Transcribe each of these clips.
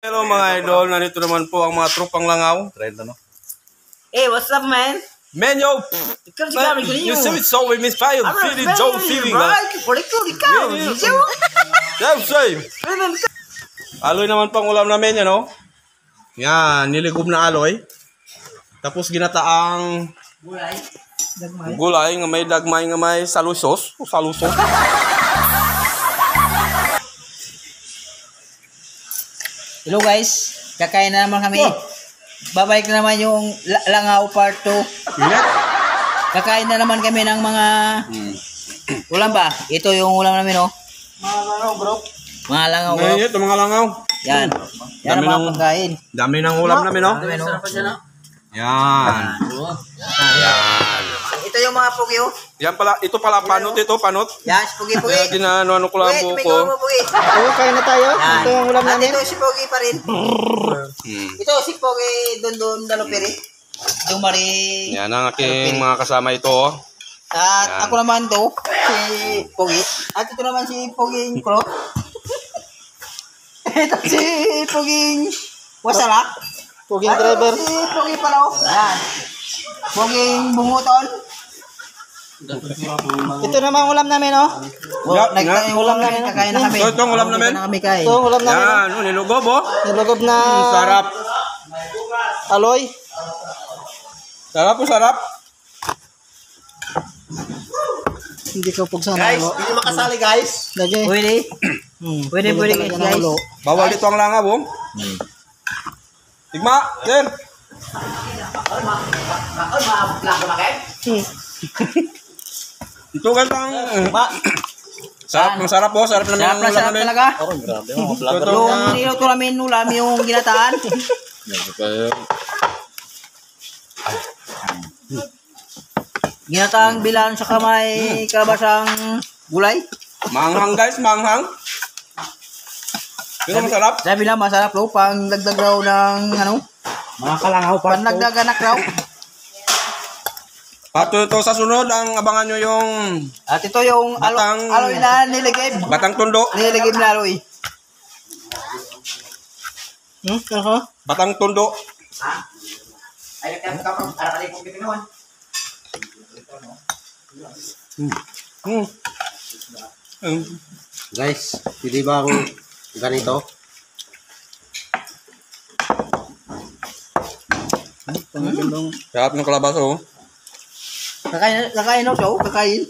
Hello mga idol, narito naman po ang mga tropang langaw. Hey, what's up, man? Man, yo! You see me so with Miss Fire, feeling Joe feeling ba? Yeah, same. Aloy naman pang ulam namin, yan o. Yan, niligom na aloy. Tapos ginataang gulay nga may dagmay nga may salusos. Salusos. Hello guys, kakain na naman kami. Babalik na naman yung langaw part 2. Kakain na naman kami ng mga ulam ba? Ito yung ulam namin, oh. Mga langaw, bro. Mga langaw, bro. Ito mga langaw. Yan. Yan ang mga pagkain. Dami ng ulam namin, oh. Yan. Yan. Ito yung mga pugyo. Yan pala, ito pala panot ito, panot. Yan, si Pugi. Kaya ginano ko lang po ko. Kain na tayo. Yan. Ito yung ulam namin. Ito si Pugi pa rin. Ito si Pugi Dondon Dalopiri. Dumari. Yan ang aking mga kasama ito, oh. At ako naman to, si Pugi. At ito naman si Puging Pro. Ito si Puging Wasalak. Puging driver. Si Pugi Palaw. Yan. Puging Bunguton. Ito namang ulam namin, oh. Ulam namin, kakain na kami. Ito ang ulam namin. Ito ang ulam namin. Yan, nilugob, oh. Nilugob na sarap. aloy. Sarap po, sarap. Hindi ko pagsana. Guys, hindi makasali, guys. Lagi. Pwede. Pwede guys. Bawal dito ang langaw, oh. Tigma, yan. Ito guys ang sarap ng sarap, oh. Sarap namin ang ulam namin. Talaga. Oh, grabe. Yung niluto namin ulam, yung ginataan. Ginataang bilan sa kamay, kalabasang gulay. Manghang guys, manghang. Pero masarap. Sabi lang masarap raw, pang dagdag raw ng ano, Mga kalangaw pa. pang dagdag anak raw. Pato ito sa sunod, ang abangan nyo yung At ito yung aloy na niligib. batang tundo. Niligib na aloy. Batang tundo. Guys, pwede ba ako ganito? Sarap ng kalabasa, oh. Kakain raw, kakain.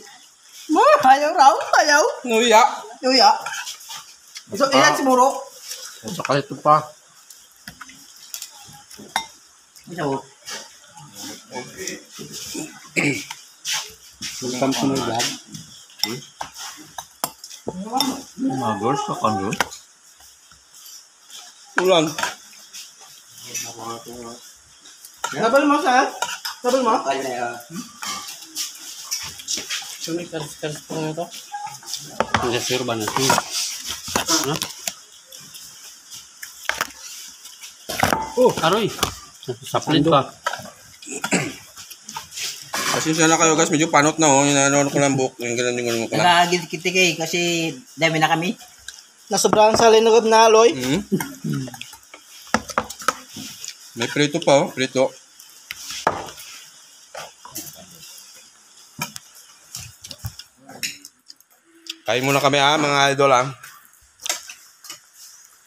Ayaw raw, ayaw. Nuya. Yuya. So, ilan si Muro? Saka ito pa. Ito. Sultan ko na yan. Mga girls, sa kanyo. Ulan. Sabal mo sa? Sabal mo? Sino karis-karis po nga ito? Hindi sure ba natin? Oh, aroy. Saplit pa. Pasensya na kayo guys, medyo panot na, oh. Inano ko lang buhok. Yung ganun ko lang. Nagagilkit kasi dami na kami. Nasobrahan sa linugob na aloy. May prito pa, oh. Prito. Kain muna kami, mga idol,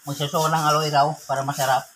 Magsusuko ng aloy raw para masarap.